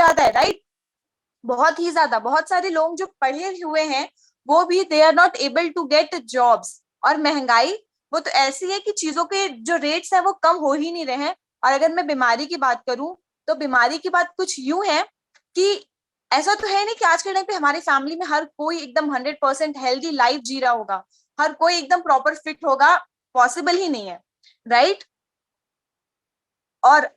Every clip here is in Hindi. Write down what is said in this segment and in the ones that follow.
ज्यादा है, राइट? बहुत ही ज्यादा। बहुत सारे लोग जो पढ़े हुए हैं वो भी they are not able to get jobs. और महंगाई वो तो ऐसी है कि चीजों के जो रेट्स है वो कम हो ही नहीं रहे हैं। और अगर मैं बीमारी की बात करूं तो बीमारी की बात कुछ यूं है कि ऐसा तो है नहीं कि आज के टाइम पे हमारी फैमिली में हर कोई एकदम 100% हेल्दी लाइफ जी रहा होगा, हर कोई एकदम प्रॉपर फिट होगा, पॉसिबल ही नहीं है, राइट? और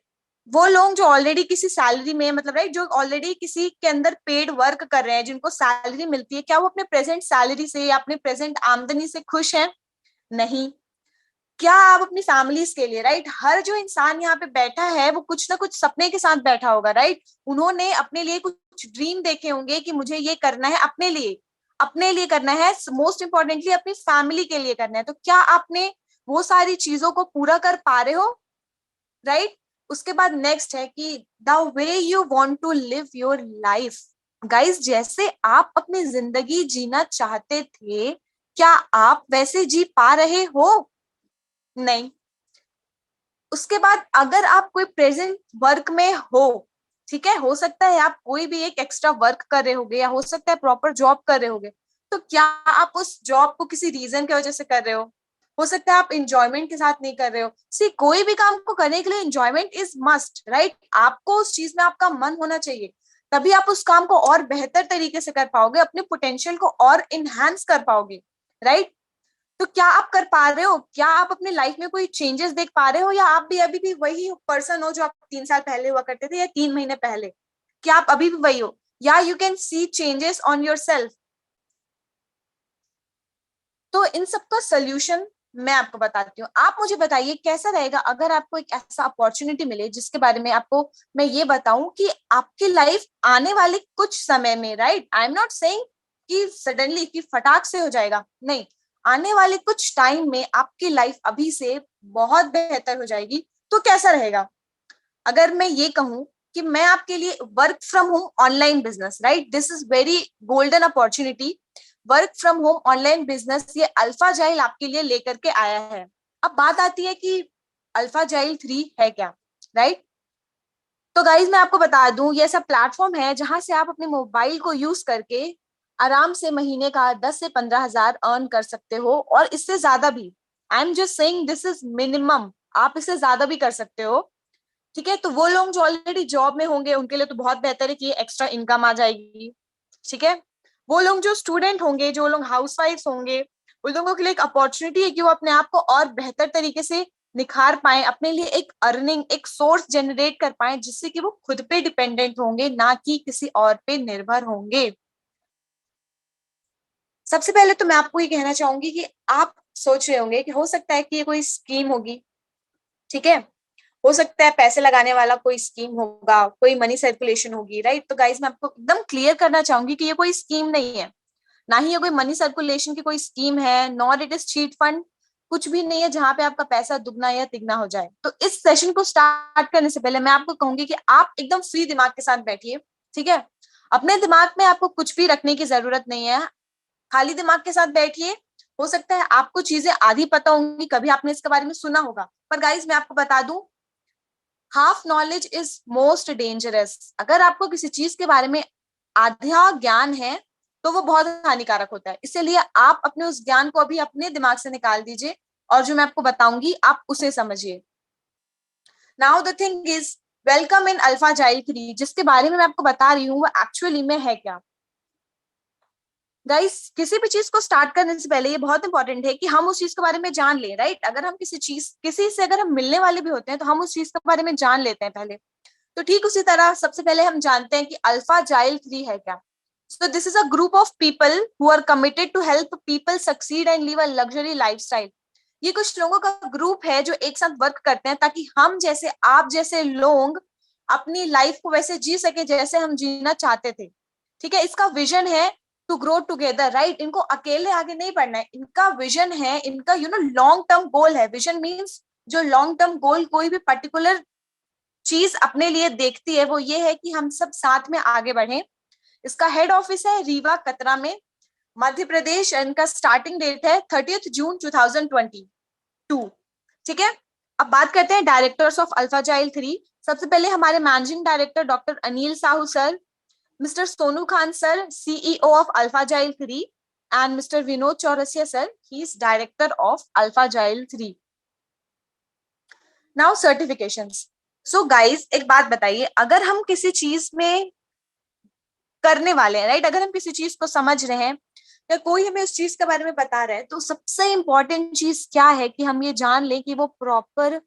वो लोग जो ऑलरेडी किसी सैलरी में, मतलब राइट, जो ऑलरेडी किसी के अंदर पेड वर्क कर रहे हैं, जिनको सैलरी मिलती है, क्या वो अपने प्रेजेंट सैलरी से या अपने प्रेजेंट आमदनी से खुश हैं? नहीं। क्या आप अपनी फैमिलीज के लिए, राइट, हर जो इंसान यहाँ पे बैठा है वो कुछ ना कुछ सपने के साथ बैठा होगा, राइट? उन्होंने अपने लिए कुछ ड्रीम देखे होंगे कि मुझे ये करना है, अपने लिए करना है, मोस्ट इंपॉर्टेंटली अपनी फैमिली के लिए करना है। तो क्या आपने वो सारी चीजों को पूरा कर पा रहे हो, राइट? उसके बाद नेक्स्ट है कि the way you want to live your life. Guys, जैसे आप अपनी जिंदगी जीना चाहते थे, क्या आप वैसे जी पा रहे हो? नहीं। उसके बाद अगर आप कोई प्रेजेंट वर्क में हो, ठीक है, हो सकता है आप कोई भी एक एक्स्ट्रा वर्क कर रहे होगे या हो सकता है प्रॉपर जॉब कर रहे होगे, तो क्या आप उस जॉब को किसी रीजन की वजह से कर रहे हो सकता है आप इंजॉयमेंट के साथ नहीं कर रहे हो। सी, कोई भी काम को करने के लिए इंजॉयमेंट इज मस्ट, राइट? आपको उस चीज में आपका मन होना चाहिए, तभी आप उस काम को और बेहतर तरीके से कर पाओगे, अपने पोटेंशियल को और इनहेंस कर पाओगे, राइट? तो क्या आप कर पा रहे हो? क्या आप अपने लाइफ में कोई चेंजेस देख पा रहे हो, या आप भी अभी भी वही पर्सन हो जो आप 3 साल पहले हुआ करते थे या 3 महीने पहले? क्या आप अभी भी वही हो, या you can see changes on your self? तो इन सबका सोल्यूशन मैं आपको बताती हूँ। आप मुझे बताइए कैसा रहेगा अगर आपको एक ऐसा अपॉर्चुनिटी मिले जिसके बारे में आपको मैं ये बताऊं कि आपकी लाइफ आने वाले कुछ समय में, right, I am not saying कि सडनली कि फटाक से हो जाएगा, नहीं, आने वाले कुछ टाइम में आपकी लाइफ अभी से बहुत बेहतर हो जाएगी। तो कैसा रहेगा अगर मैं ये कहूं कि मैं आपके लिए work from home online business, right, this is very golden opportunity. Work from home online business ये अल्फा जाइल आपके लिए लेकर के आया है। अब बात आती है कि अल्फा जाइल 3 है क्या, राइट? तो गाइज मैं आपको बता दूं, ये ऐसा प्लेटफॉर्म है जहां से आप अपने मोबाइल को यूज करके आराम से महीने का 10 से 15 हजार अर्न कर सकते हो, और इससे ज्यादा भी। I am just saying this is minimum, आप इससे ज्यादा भी कर सकते हो, ठीक है? तो वो लोग जो ऑलरेडी जॉब में होंगे उनके लिए तो बहुत बेहतर है कि एक्स्ट्रा इनकम आ जाएगी, ठीक है? वो लोग जो स्टूडेंट होंगे, जो लोग हाउसवाइफ होंगे, उन लोगों के लिए एक अपॉर्चुनिटी है कि वो अपने आप को और बेहतर तरीके से निखार पाए, अपने लिए एक अर्निंग, एक सोर्स जनरेट कर पाए, जिससे कि वो खुद पे डिपेंडेंट होंगे, ना कि किसी और पे निर्भर होंगे। सबसे पहले तो मैं आपको ये कहना चाहूंगी कि आप सोच रहे होंगे कि हो सकता है कि ये कोई स्कीम होगी, ठीक है, हो सकता है पैसे लगाने वाला कोई स्कीम होगा, कोई मनी सर्कुलेशन होगी, राइट? तो गाइज मैं आपको एकदम क्लियर करना चाहूंगी कि ये कोई स्कीम नहीं है, ना ही ये कोई मनी सर्कुलेशन की कोई स्कीम है, nor it is chit fund, कुछ भी नहीं है जहां पे आपका पैसा दुगना या तिगना हो जाए। तो इस सेशन को स्टार्ट करने से पहले मैं आपको कहूंगी कि आप एकदम फ्री दिमाग के साथ बैठिए, ठीक है? अपने दिमाग में आपको कुछ भी रखने की जरूरत नहीं है, खाली दिमाग के साथ बैठिए। हो सकता है आपको चीजें आधी पता होंगी, कभी आपने इसके बारे में सुना होगा, पर गाइज मैं आपको बता दूं, half knowledge is most dangerous. अगर आपको किसी चीज के बारे में आधा ज्ञान है तो वो बहुत हानिकारक होता है, इसीलिए आप अपने उस ज्ञान को अभी अपने दिमाग से निकाल दीजिए, और जो मैं आपको बताऊंगी आप उसे समझिए। Now the thing is, welcome in alpha जाइल 3, जिसके बारे में मैं आपको बता रही हूँ वो एक्चुअली में है क्या। गाइस, किसी भी चीज को स्टार्ट करने से पहले ये बहुत इंपॉर्टेंट है कि हम उस चीज के बारे में जान लें, राइट? अगर हम किसी से अगर हम मिलने वाले भी होते हैं तो हम उस चीज के बारे में जान लेते हैं पहले। तो ठीक उसी तरह सबसे पहले हम जानते हैं कि अल्फा जाइल 3 है क्या। So this is a group of people who are committed to help people succeed and live a luxury lifestyle. ये कुछ लोगों का ग्रुप है जो एक साथ वर्क करते हैं ताकि हम जैसे, आप जैसे लोग अपनी लाइफ को वैसे जी सके जैसे हम जीना चाहते थे, ठीक है? इसका विजन है टू ग्रो टुगेदर, राइट? इनको अकेले आगे नहीं बढ़ना है, इनका विजन है, इनका लॉन्ग टर्म गोल है। विजन मीन्स जो लॉन्ग टर्म गोल कोई भी पर्टिकुलर चीज अपने लिए देखती है वो ये है कि हम सब साथ में आगे बढ़े। इसका हेड ऑफिस है रीवा, कतरा में, मध्य प्रदेश। इनका स्टार्टिंग डेट है 30 जून 2022, ठीक है? अब बात करते हैं डायरेक्टर्स ऑफ अल्फाजाइल 3। सबसे पहले हमारे managing director doctor Anil Sahu sir, mister Sonu Khan sir, CEO of Alphazile 3, and mister Vinod Chaurasia sir, he is director of Alphazile 3। Now certifications. So guys एक बात बताइए, अगर हम किसी चीज में करने वाले हैं, राइट, अगर हम किसी चीज को समझ रहे हैं या कोई हमें उस चीज के बारे में बता रहा है, तो सबसे इंपॉर्टेंट चीज क्या है कि हम ये जान लें कि वो प्रॉपर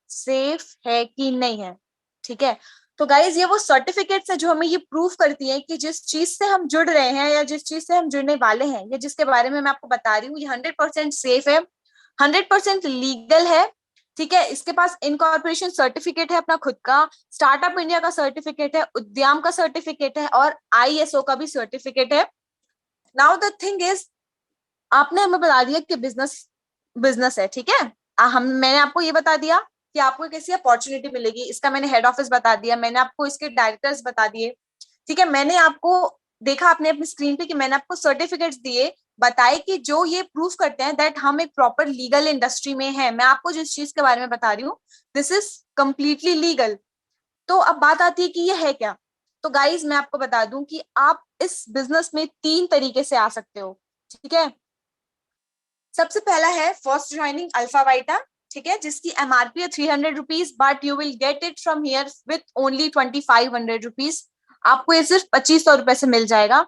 सेफ है कि नहीं है। ठीक है, तो गाइज ये वो सर्टिफिकेट्स है जो हमें ये प्रूफ करती है कि जिस चीज से हम जुड़ रहे हैं या जिस चीज से हम जुड़ने वाले हैं या जिसके बारे में मैं आपको बता रही हूँ, ये 100% सेफ है, 100% लीगल है। ठीक है, इसके पास इनकॉर्पोरेशन सर्टिफिकेट है अपना खुद का, स्टार्टअप इंडिया का सर्टिफिकेट है, उद्यम का सर्टिफिकेट है और आईएसओ का भी सर्टिफिकेट है। नाउ द थिंग इज, आपने हमें बता दिया कि बिजनेस बिजनेस है, ठीक है, मैंने आपको ये बता दिया कि आपको कैसी अपॉर्चुनिटी मिलेगी, इसका मैंने हेड ऑफिस बता दिया, मैंने आपको इसके डायरेक्टर्स बता दिए। ठीक है, मैंने आपको देखा आपने अपनी स्क्रीन पे कि मैंने आपको सर्टिफिकेट्स दिए, बताए कि जो ये प्रूफ करते हैं दैट हम एक प्रॉपर लीगल इंडस्ट्री में है। मैं आपको जिस चीज के बारे में बता रही हूँ, दिस इज कंप्लीटली लीगल। तो अब बात आती है कि ये है क्या। तो गाइज मैं आपको बता दूं कि आप इस बिजनेस में 3 तरीके से आ सकते हो। ठीक है, सबसे पहला है फर्स्ट ज्वाइनिंग अल्फा वाइटा, ठीक है, जिसकी एमआरपी है 300 rupees, but you will get it from here with only 2500 rupees. आपको ये सिर्फ 2500 रुपए से मिल जाएगा।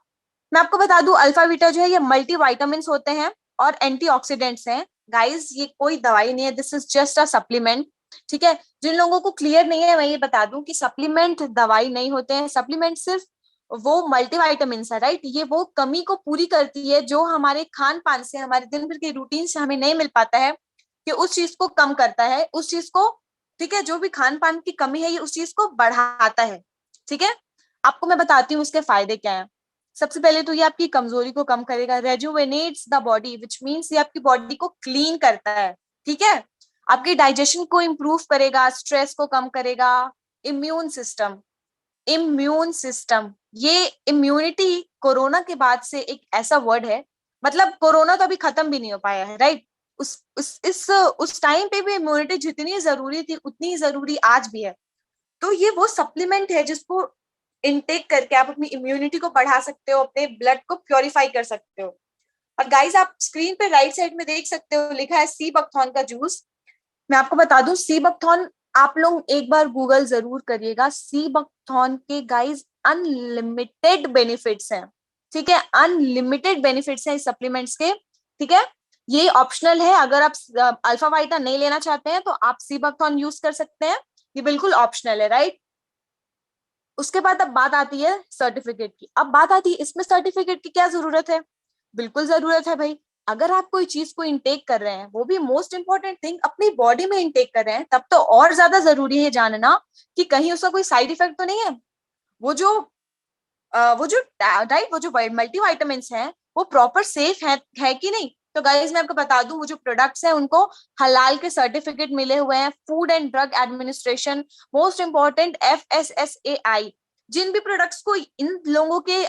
मैं आपको बता दूं अल्फा वीटा जो है ये मल्टी वाइटामिन होते हैं और एंटीऑक्सीडेंट्स हैं। गाइस ये कोई दवाई नहीं है, this is just a supplement. ठीक है, जिन लोगों को क्लियर नहीं है मैं ये बता दूं कि सप्लीमेंट दवाई नहीं होते हैं, सप्लीमेंट सिर्फ वो मल्टीविटामिन है, राइट, ये वो कमी को पूरी करती है जो हमारे खान पान से, हमारे दिन भर के रूटीन से हमें नहीं मिल पाता है, कि उस चीज को कम करता है, उस चीज को, ठीक है, जो भी खान पान की कमी है ये उस चीज को बढ़ाता है। ठीक है, आपको मैं बताती हूँ उसके फायदे क्या है। सबसे पहले तो ये आपकी कमजोरी को कम करेगा, रेजुवेनेट्स द बॉडी, विच मीन्स ये आपकी बॉडी को क्लीन करता है। ठीक है, आपकी डाइजेशन को इंप्रूव करेगा, स्ट्रेस को कम करेगा, इम्यून सिस्टम, इम्यून सिस्टम, ये इम्यूनिटी कोरोना के बाद से एक ऐसा वर्ड है, मतलब कोरोना तो अभी खत्म भी नहीं हो पाया है, राइट, उस टाइम पे भी इम्यूनिटी जितनी जरूरी थी उतनी जरूरी आज भी है। तो ये वो सप्लीमेंट है जिसको इनटेक करके आप अपनी इम्यूनिटी को बढ़ा सकते हो, अपने ब्लड को प्योरीफाई कर सकते हो। और गाइस आप स्क्रीन पे राइट साइड में देख सकते हो लिखा है सी बकथॉर्न का जूस। मैं आपको बता दूं सी बकथॉर्न, आप लोग एक बार गूगल जरूर करिएगा, सी बकथॉर्न के गाइस अनलिमिटेड बेनिफिट्स हैं। ठीक है, अनलिमिटेड बेनिफिट्स हैं इस सप्लीमेंट्स के। ठीक है, ये ऑप्शनल है, अगर आप अल्फा वाइटा नहीं लेना चाहते हैं तो आप सी बकथॉर्न यूज कर सकते हैं, ये बिल्कुल ऑप्शनल है, राइट। उसके बाद अब बात आती है सर्टिफिकेट की। अब बात आती है इसमें सर्टिफिकेट की क्या जरूरत है, बिल्कुल जरूरत है भाई। अगर आप कोई चीज को इंटेक कर रहे हैं, वो भी मोस्ट इंपॉर्टेंट थिंग अपनी बॉडी में इंटेक कर रहे हैं, तब तो और ज्यादा जरूरी है जानना कि कहीं उसका कोई साइड इफेक्ट तो नहीं है। वो जो राइट, वो जो मल्टी वाइटामिन है वो प्रॉपर सेफ है कि नहीं। तो गाइस मैं आपको बता दूं वो जो प्रोडक्ट्स हैं उनको हलाल के सर्टिफिकेट मिले हुए हैं, food and drug administration, most important FSSAI। जिन भी प्रोडक्ट्स को इन लोगों के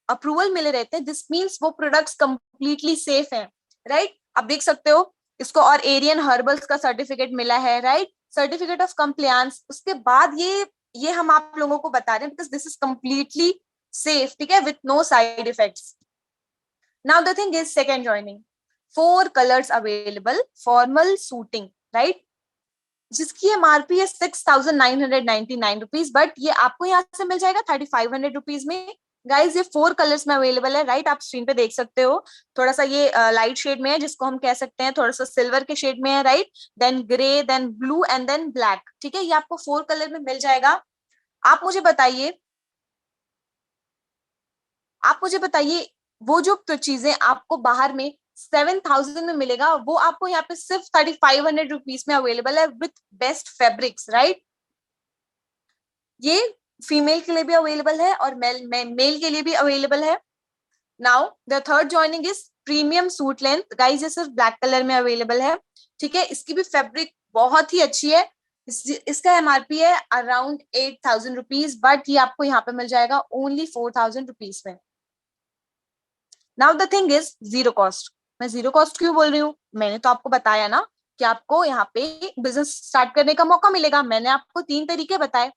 अप्रूवल मिले रहते हैं, दिस मीन्स वो प्रोडक्ट्स कंप्लीटली सेफ हैं, राइट। आप देख सकते हो इसको, और एरियन हर्बल्स का सर्टिफिकेट मिला है, राइट, सर्टिफिकेट ऑफ कंप्लायंस। उसके बाद ये हम आप लोगों को बता रहे हैं because this is completely safe, ठीक है, with no side effects. Now the thing is second joining, 4 colors available, formal suiting, right, जिसकी एमआरपी है 6999 रुपीज, बट ये आपको यहाँ से मिल जाएगा 3500 रुपीज में। गाइज ये 4 कलर्स में अवेलेबल है, राइट, आप स्क्रीन पे देख सकते हो। थोड़ा सा ये लाइट शेड में है जिसको हम कह सकते हैं थोड़ा सा सिल्वर के शेड में है, right, then grey, then blue and then black. ठीक है, ये आपको 4 कलर में मिल जाएगा। आप मुझे बताइए, आप मुझे बताइए वो जो चीजें आपको बाहर में 7000 में मिलेगा, वो आपको यहाँ पे सिर्फ 3500 रुपीज में अवेलेबल है विथ बेस्ट फैब्रिक्स, राइट। ये फीमेल के लिए भी अवेलेबल है और मेल के लिए भी अवेलेबल है। Now the third joining is premium suit length, guys ये सिर्फ ब्लैक कलर में अवेलेबल है। ठीक है, इसकी भी फैब्रिक बहुत ही अच्छी है। इसका एमआरपी है अराउंड 8000 रुपीज, बट ये आपको यहाँ पे मिल जाएगा ओनली 4000 रुपीज में। Now the thing is zero cost. मैं जीरो कॉस्ट क्यों बोल रही हूँ, मैंने तो आपको बताया ना कि आपको यहाँ पे बिजनेस स्टार्ट करने का मौका मिलेगा। मैंने आपको 3 तरीके बताए।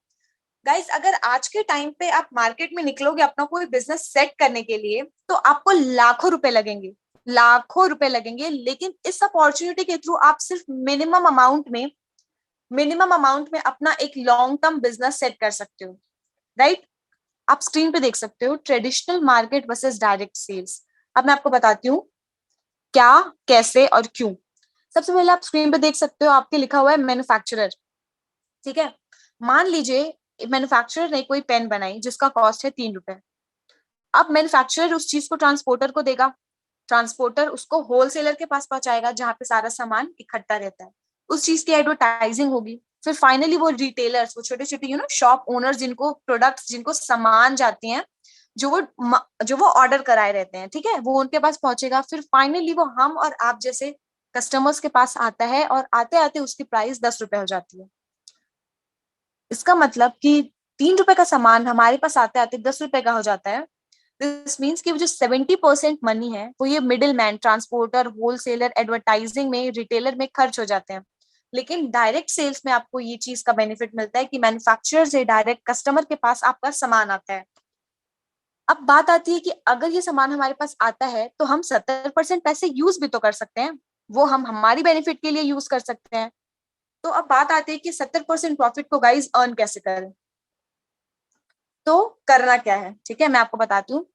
गाइस, अगर आज के टाइम पे आप मार्केट में निकलोगे अपना कोई बिजनेस सेट करने के लिए, तो आपको लाखों रुपए लगेंगे, लाखों रुपए लगेंगे। लेकिन इस अपॉर्चुनिटी के थ्रू आप सिर्फ मिनिमम अमाउंट में अपना एक लॉन्ग टर्म बिजनेस सेट कर सकते हो, राइट? आप स्क्रीन पे देख सकते हो traditional market versus direct sales. अब मैं आपको बताती हूँ क्या, कैसे और क्यों। सबसे पहले आप स्क्रीन पे देख सकते हो, आपके लिखा हुआ है मैन्युफैक्चरर, ठीक है। मान लीजिए मैन्युफैक्चरर ने कोई पेन बनाई जिसका कॉस्ट है 3 रुपए। अब मैन्युफैक्चरर उस चीज को ट्रांसपोर्टर को देगा, ट्रांसपोर्टर उसको होलसेलर के पास पहुंचाएगा जहां पे सारा सामान इकट्ठा रहता है। उस चीज की एडवर्टाइजिंग होगी, फिर फाइनली वो रिटेलर्स, वो छोटे छोटे शॉप ओनर्स, जिनको प्रोडक्ट्स, जिनको सामान जाती हैं, जो वो ऑर्डर कराए रहते हैं, ठीक है, वो उनके पास पहुंचेगा। फिर फाइनली वो हम और आप जैसे कस्टमर्स के पास आता है, और आते आते उसकी प्राइस 10 रुपए हो जाती है। इसका मतलब कि 3 रुपए का सामान हमारे पास आते आते 10 रुपए का हो जाता है। दिस मीन्स कि जो 70% मनी है वो ये middle man, transporter, wholesaler, advertising में, रिटेलर में खर्च हो जाते हैं। लेकिन डायरेक्ट सेल्स में आपको ये चीज का बेनिफिट मिलता है कि मैन्युफैक्चरर से डायरेक्ट कस्टमर के पास आपका सामान आता है। अब बात आती है कि अगर ये सामान हमारे पास आता है तो हम 70% पैसे यूज भी तो कर सकते हैं, वो हम हमारी बेनिफिट के लिए यूज कर सकते हैं। तो अब बात आती है कि 70% प्रॉफिट को गाइज अर्न कैसे करें। तो करना क्या है, ठीक है, मैं आपको बताती हूँ।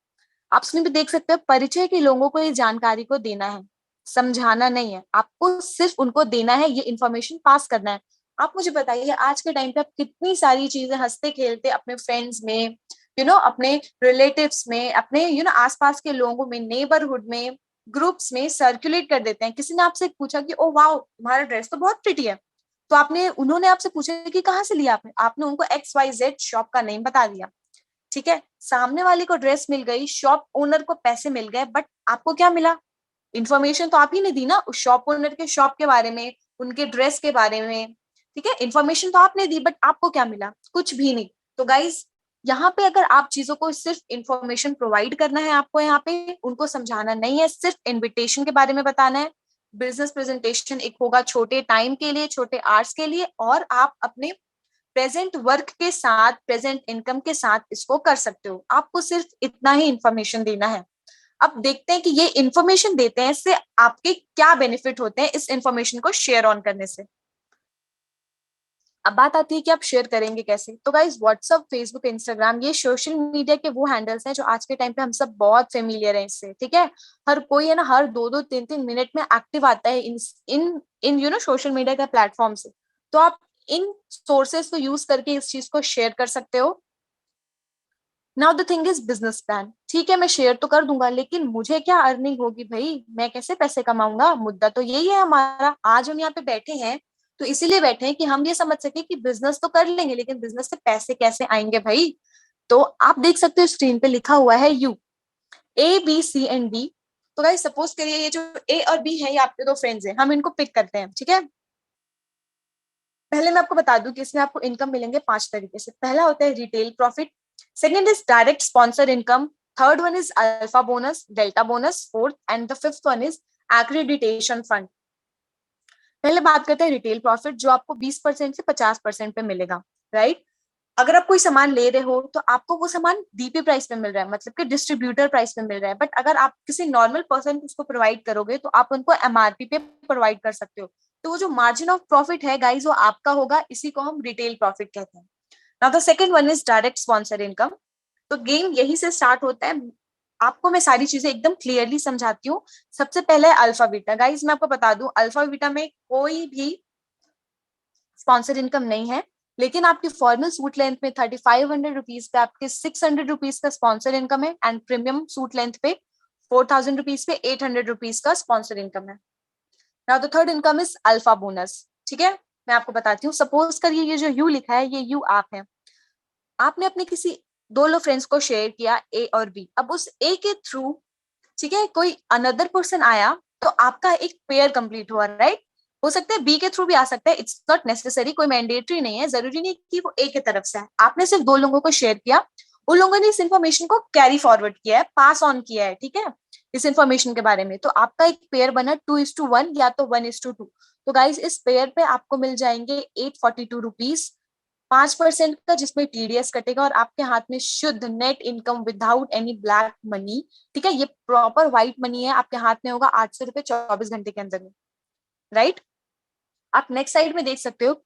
आप इसमें भी देख सकते हो, परिचय के लोगों को ये जानकारी को देना है, समझाना नहीं है। आपको सिर्फ उनको देना है, ये इन्फॉर्मेशन पास करना है। आप मुझे बताइए आज के टाइम पे आप कितनी सारी चीजें हंसते खेलते अपने फ्रेंड्स में, अपने रिलेटिव्स में, अपने आसपास के लोगों में, नेबरहुड में, ग्रुप्स में सर्कुलेट कर देते हैं। किसी ने आपसे पूछा कि ओ वाओ, तुम्हारा ड्रेस तो बहुत प्रिटी है, तो उन्होंने आपसे पूछा कि कहाँ से लिया आपने, आपने उनको XYZ शॉप का नेम बता दिया, ठीक है। सामने वाले को ड्रेस मिल गई, शॉप ओनर को पैसे मिल गए, बट आपको क्या मिला? इन्फॉर्मेशन तो आप ही ने दी ना उस शॉप ओनर के शॉप के बारे में, उनके ड्रेस के बारे में, ठीक है। इन्फॉर्मेशन तो आपने दी, बट आपको क्या मिला? कुछ भी नहीं। तो गाइज, यहाँ पे अगर आप चीजों को सिर्फ इंफॉर्मेशन प्रोवाइड करना है, आपको यहाँ पे उनको समझाना नहीं है, सिर्फ इन्विटेशन के बारे में बताना है। बिजनेस प्रेजेंटेशन एक होगा छोटे टाइम के लिए, छोटे आवर्स के लिए, और आप अपने प्रेजेंट वर्क के साथ, प्रेजेंट इनकम के साथ इसको कर सकते हो। आपको सिर्फ इतना ही इंफॉर्मेशन देना है। अब देखते हैं कि ये इंफॉर्मेशन देते हैं इससे आपके क्या बेनिफिट होते हैं इस इंफॉर्मेशन को शेयर ऑन करने से। अब बात आती है कि आप शेयर करेंगे कैसे। तो गाइज, व्हाट्सअप, फेसबुक, इंस्टाग्राम, ये सोशल मीडिया के वो हैंडल्स हैं जो आज के टाइम पे हम सब बहुत फेमिलियर हैं इससे, ठीक है। हर कोई है ना, हर 2-2, 3-3 मिनट में एक्टिव आता है इन इन इन सोशल मीडिया का प्लेटफॉर्म से। तो आप इन सोर्सेस को यूज करके इस चीज को शेयर कर सकते हो। Now the thing is business plan. ठीक है, मैं शेयर तो कर दूंगा, लेकिन मुझे क्या अर्निंग होगी भाई, मैं कैसे पैसे कमाऊंगा? मुद्दा तो यही है हमारा। आज हम यहाँ पे बैठे हैं तो इसीलिए बैठे हैं कि हम ये समझ सके कि बिजनेस तो कर लेंगे, लेकिन बिजनेस से पैसे कैसे आएंगे भाई। तो आप देख सकते हो स्क्रीन पे लिखा हुआ है you, A B C and D। तो गाइस, सपोज करिए ये जो ए और बी है, ये आपके दो फ्रेंड्स हैं, हम इनको पिक करते हैं, ठीक है। पहले मैं आपको बता दूं कि इसमें आपको इनकम मिलेंगे 5 तरीके से। पहला होता है retail profit, second is direct sponsor income, third one is alpha bonus, delta bonus, fourth and the fifth one is accreditation fund. पहले बात करते हैं रिटेल प्रॉफिट, जो आपको 20% से 50% पे मिलेगा, राइट। अगर आप कोई सामान ले रहे हो तो आपको वो सामान डीपी प्राइस पे मिल रहा है, मतलब कि डिस्ट्रीब्यूटर प्राइस पे मिल रहा है। बट अगर आप किसी नॉर्मल पर्सन को उसको प्रोवाइड करोगे तो आप उनको MRP पे प्रोवाइड कर सकते हो। तो वो जो मार्जिन ऑफ प्रॉफिट है गाइज, वो आपका होगा, इसी को हम रिटेल प्रॉफिट कहते हैं। Now the second one is direct sponsor income. तो गेम यही से स्टार्ट होता है। आपको मैं सारी चीजें एकदम क्लियरली समझाती हूँ। सबसे पहले अल्फा बीटा। गाइज, मैं आपको बता दूं, अल्फा बीटा में कोई भी स्पॉन्सर इनकम नहीं है, लेकिन आपकी फॉर्मल सूट लेंथ में 3500 रुपीज पे आपके 600 रुपीज का स्पॉन्सर इनकम है, एंड प्रीमियम सूट लेंथ पे 4000 रुपीज पे 800 रुपीज का स्पॉन्सर इनकम है। Now the third income is alpha bonus, ठीक है। मैं आपको बताती हूँ, सपोज करिए ये जो यू लिखा है, ये यू आप है। आपने अपने किसी दो लो फ्रेंड्स को शेयर किया, ए और बी। अब उस ए के थ्रू, ठीक है, कोई अनदर पर्सन आया तो आपका एक पेयर कंप्लीट हुआ, राइट। हो सकता है बी के थ्रू भी आ सकता है, इट्स नॉट नेसेसरी, कोई मैंडेटरी नहीं है, जरूरी नहीं कि वो ए की तरफ से है। आपने सिर्फ दो लोगों को शेयर किया, उन लोगों ने इस इन्फॉर्मेशन को कैरी फॉरवर्ड किया है, पास ऑन किया है, ठीक है, इस इन्फॉर्मेशन के बारे में। तो आपका एक पेयर बना 2:1 या तो 1:2। तो गाइज इस पेयर पे आपको मिल जाएंगे 842 रुपीज, 5% का जिसमें टीडीएस कटेगा, और आपके हाथ में शुद्ध net income without any black money. ठीक है, ये प्रॉपर व्हाइट मनी है, आपके हाथ में होगा 800 रुपए 24 घंटे के अंदर में, राइट। आप नेक्स्ट साइड में देख सकते हो,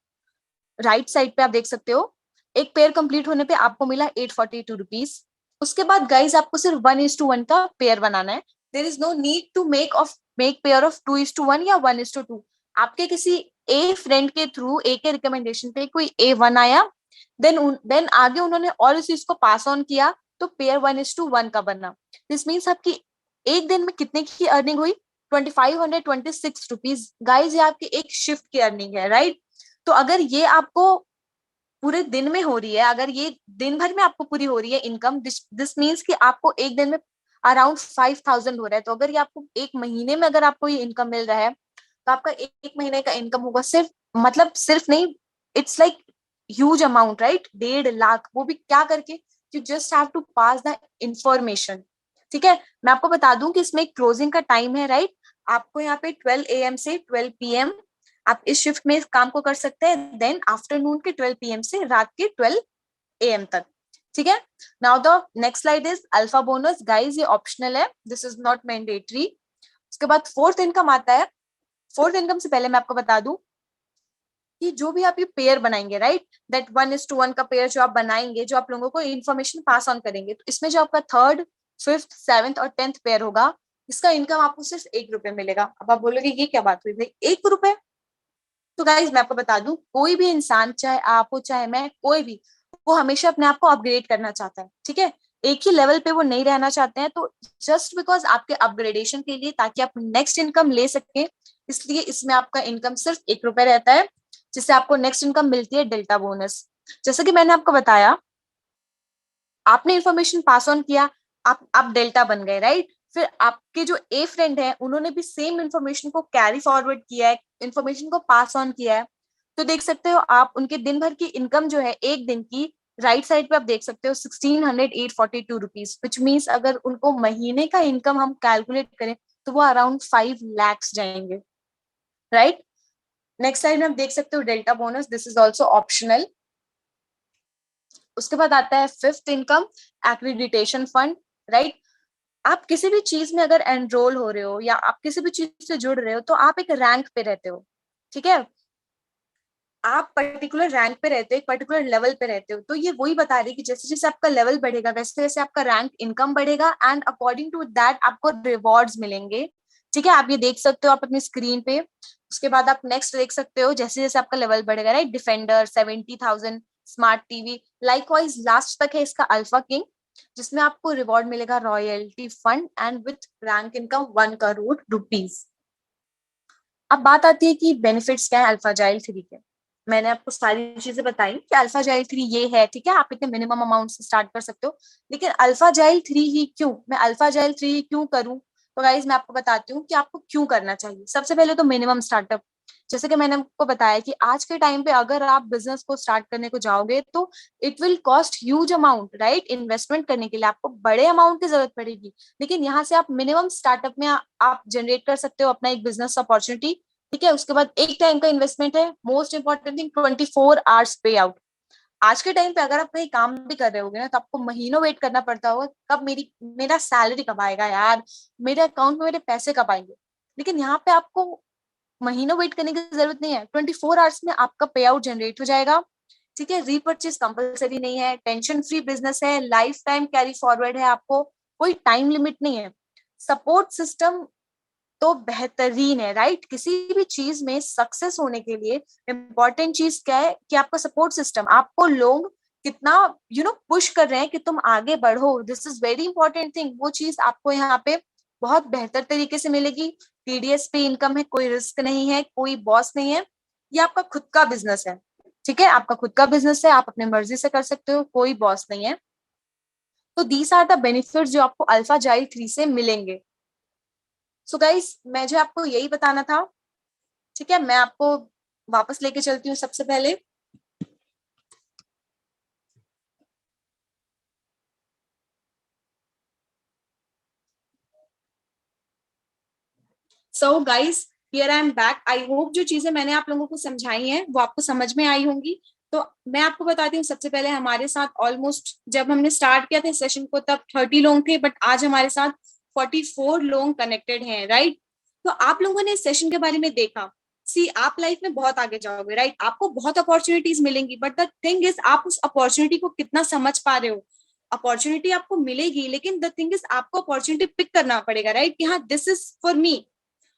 राइट साइड पे आप देख सकते हो, एक पेयर कंप्लीट होने पे आपको मिला 842 रुपीज। उसके बाद गाइज आपको सिर्फ 1:1 का पेयर बनाना है। There is no need to make pair of 2:1 या 1:2। आपके किसी ए फ्रेंड के थ्रू, ए के रिकमेंडेशन पे कोई A1 आया, देन आगे उन्होंने और इस चीज को पास ऑन किया, तो पेयर 1:1 का बना। दिस मीन्स आपकी एक दिन में कितने की अर्निंग हुई? 2526 रुपीज। गाइज ये आपकी एक शिफ्ट की अर्निंग है, राइट। तो अगर ये आपको पूरे दिन में हो रही है, अगर ये दिन भर में आपको पूरी हो रही है इनकम, दिस मीन्स कि आपको एक दिन में अराउंड 5,000 हो रहा है। तो अगर ये आपको एक महीने में अगर आपको ये इनकम मिल रहा है, तो आपका एक महीने का इनकम होगा सिर्फ, मतलब सिर्फ नहीं, it's like huge amount, right. 1.5 lakh, वो भी क्या करके? You just have to pass the information. ठीक है, मैं आपको बता दूं कि इसमें क्लोजिंग का टाइम है, राइट। आपको यहाँ पे 12 AM से 12 PM आप इस शिफ्ट में इस काम को कर सकते हैं, देन आफ्टरनून के 12 PM से रात के 12 AM तक। ठीक है, now the next slide is alpha bonus. Guys ये ऑप्शनल है, दिस इज नॉट मैंडेटरी। उसके बाद फोर्थ इनकम आता है। फोर्थ इनकम से पहले मैं आपको बता दूं कि जो भी आप ये पेयर बनाएंगे, राइट, दैट 1:1 का पेयर जो आप बनाएंगे, जो आप लोगों को इन्फॉर्मेशन पास ऑन करेंगे, तो इसमें जो आपका थर्ड, फिफ्थ, सेवेंथ और 10th पेयर होगा, इसका इनकम आपको सिर्फ 1 रुपए मिलेगा। अब आप बोलोगे ये क्या बात हुई भाई, 1 रुपए? तो गाइज मैं आपको बता दूं, कोई भी इंसान, चाहे आप हो चाहे मैं, कोई भी, वो हमेशा अपने आप को अपग्रेड करना चाहता है। ठीक है, एक ही लेवल पे वो नहीं रहना चाहते हैं। तो जस्ट बिकॉज आपके अपग्रेडेशन के लिए, ताकि आप नेक्स्ट इनकम ले सके, इसलिए इसमें आपका इनकम सिर्फ 1 रुपए रहता है, जिससे आपको नेक्स्ट इनकम मिलती है डेल्टा बोनस। जैसे कि मैंने आपको बताया, आपने इंफॉर्मेशन पास ऑन किया, आप डेल्टा बन गए, राइट। फिर आपके जो ए फ्रेंड है, उन्होंने भी सेम इंफॉर्मेशन को कैरी फॉरवर्ड किया है, इंफॉर्मेशन को पास ऑन किया है। तो देख सकते हो आप उनके दिन भर की इनकम जो है एक दिन की, राइट साइड पे आप देख सकते हो 1642 रुपीज, विच मीन्स अगर उनको महीने का इनकम हम कैलकुलेट करें, तो वो अराउंड 5 lakhs जाएंगे, राइट। नेक्स्ट साइड में आप देख सकते हो delta bonus, this is also optional. उसके बाद आता है fifth income, accreditation fund, right. आप किसी भी चीज में अगर एनरोल हो रहे हो, या आप किसी भी चीज से जुड़ रहे हो, तो आप एक रैंक पे रहते हो। ठीक है, आप पर्टिकुलर रैंक पे रहते हो, एक पर्टिकुलर लेवल पे रहते हो। तो ये वही बता रही है कि जैसे जैसे आपका लेवल बढ़ेगा, वैसे वैसे आपका रैंक इनकम बढ़ेगा, एंड अकॉर्डिंग टू दैट आपको रिवॉर्ड्स मिलेंगे। ठीक है, आप ये देख सकते हो आप अपनी स्क्रीन पे। उसके बाद आप नेक्स्ट देख सकते हो, जैसे जैसे आपका लेवल बढ़ेगा, right, defender 70,000, smart TV, likewise last तक है इसका अल्फा किंग, जिसमें आपको रिवॉर्ड मिलेगा royalty fund and with rank income 1 crore rupees. अब बात आती है कि बेनिफिट्स क्या है अल्फा जाइल 3 के। मैंने आपको सारी चीजें बताई कि अल्फा जाइल 3 ये है, ठीक है, आप इतने मिनिमम अमाउंट से स्टार्ट कर सकते हो। लेकिन अल्फा जाइल 3 ही क्यों, मैं अल्फा जाइल 3 ही क्यों करूं? तो गाइज मैं आपको बताती हूँ कि आपको क्यों करना चाहिए। सबसे पहले तो मिनिमम स्टार्टअप। जैसे कि मैंने आपको बताया कि आज के टाइम पे अगर आप बिजनेस को स्टार्ट करने को जाओगे, तो it will cost huge amount, right. Investment करने के लिए आपको बड़े अमाउंट की जरूरत पड़ेगी। लेकिन यहाँ से आप मिनिमम स्टार्टअप में आप जनरेट कर सकते हो अपना एक बिजनेस अपॉर्चुनिटी। ठीक है, उसके बाद एक टाइम का इन्वेस्टमेंट है, मोस्ट इंपॉर्टेंट थिंग 24 आवर्स पे आउट। आज के टाइम पे अगर आप कहीं काम भी कर रहे होगे ना, तो आपको महीनों वेट करना पड़ता होगा, कब मेरा सैलरी कब आएगा यार, मेरे अकाउंट में मेरे पैसे कब आएंगे। लेकिन यहाँ पे आपको महीनों वेट करने की जरूरत नहीं है, 24 आवर्स में आपका पे आउट जनरेट हो जाएगा। ठीक है, रीपर्चेज कंपलसरी नहीं है, टेंशन फ्री बिजनेस है, लाइफ टाइम कैरी फॉरवर्ड है, आपको कोई टाइम लिमिट नहीं है। सपोर्ट सिस्टम तो बेहतरीन है, राइट। किसी भी चीज में सक्सेस होने के लिए इंपॉर्टेंट चीज क्या है कि आपका सपोर्ट सिस्टम, आपको लोग कितना पुश कर रहे हैं कि तुम आगे बढ़ो, this is very important thing. वो चीज आपको यहाँ पे बहुत बेहतर तरीके से मिलेगी। टीडीएस पे इनकम है, कोई रिस्क नहीं है, कोई बॉस नहीं है, ये आपका खुद का बिजनेस है। ठीक है, आपका खुद का बिजनेस है, आप अपने मर्जी से कर सकते हो, कोई बॉस नहीं है। तो दीज आर द बेनिफिट्स जो आपको अल्फा जाइल 3 से मिलेंगे। सो गाइस मुझे आपको यही बताना था। ठीक है, मैं आपको वापस लेके चलती हूँ सबसे पहले। So guys here I am back. I hope जो चीजें मैंने आप लोगों को समझाई हैं वो आपको समझ में आई होंगी। तो मैं आपको बताती हूँ, सबसे पहले हमारे साथ ऑलमोस्ट जब हमने स्टार्ट किया था सेशन को तब 30 लोग थे, बट आज हमारे साथ 44 लोग कनेक्टेड हैं, राइट। तो आप लोगों ने इस सेशन के बारे में देखा, सी आप लाइफ में बहुत आगे जाओगे, राइट। आपको बहुत अपॉर्चुनिटीज मिलेंगी, बट द थिंग इज आप उस अपॉर्चुनिटी को कितना समझ पा रहे हो। अपॉर्चुनिटी आपको मिलेगी, लेकिन द थिंग इज आपको अपॉर्चुनिटी पिक करना पड़ेगा, राइट, कि हाँ दिस इज फॉर मी।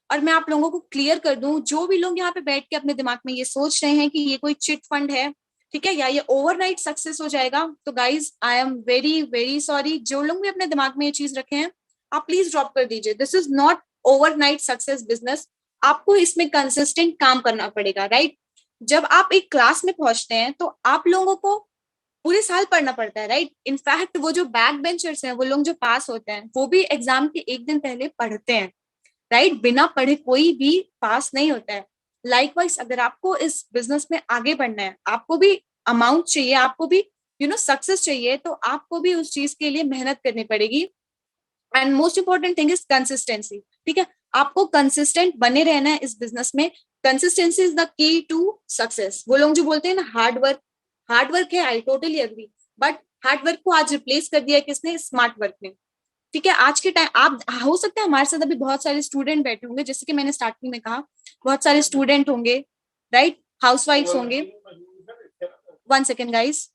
और मैं आप लोगों को क्लियर कर दूं, जो भी लोग यहाँ पे बैठ के अपने दिमाग में ये सोच रहे हैं कि ये कोई चिट फंड है, ठीक है, या ये ओवरनाइट सक्सेस हो जाएगा, तो guys I am very very sorry. जो लोग भी अपने दिमाग में ये चीज रखे हैं, आप प्लीज ड्रॉप कर दीजिए। This is not overnight success business. आपको इसमें कंसिस्टेंट काम करना पड़ेगा, राइट। जब आप एक क्लास में पहुंचते हैं तो आप लोगों को पूरे साल पढ़ना पड़ता है, राइट। इनफैक्ट वो जो बैक बेंचर्स हैं, वो लोग जो पास होते हैं, वो भी एग्जाम के एक दिन पहले पढ़ते हैं, राइट। बिना पढ़े कोई भी पास नहीं होता है। लाइकवाइज अगर आपको इस बिजनेस में आगे बढ़ना है, आपको भी अमाउंट चाहिए, आपको भी सक्सेस चाहिए, तो आपको भी उस चीज के लिए मेहनत करनी पड़ेगी। And most important thing is consistency, ठीक है। आपको कंसिस्टेंट बने रहना है इस बिजनेस में। Consistency is the key to success. वो लोग जो बोलते हैं ना हार्ड वर्क है, I totally agree, but hard work को आज रिप्लेस कर दिया है किसने, स्मार्ट वर्क ने, ठीक है। आज के टाइम आप हो सकता है हमारे साथ अभी बहुत सारे स्टूडेंट बैठे होंगे, जैसे कि मैंने स्टार्टिंग में कहा, बहुत सारे स्टूडेंट होंगे, राइट, हाउसवाइफ्स होंगे। One second guys.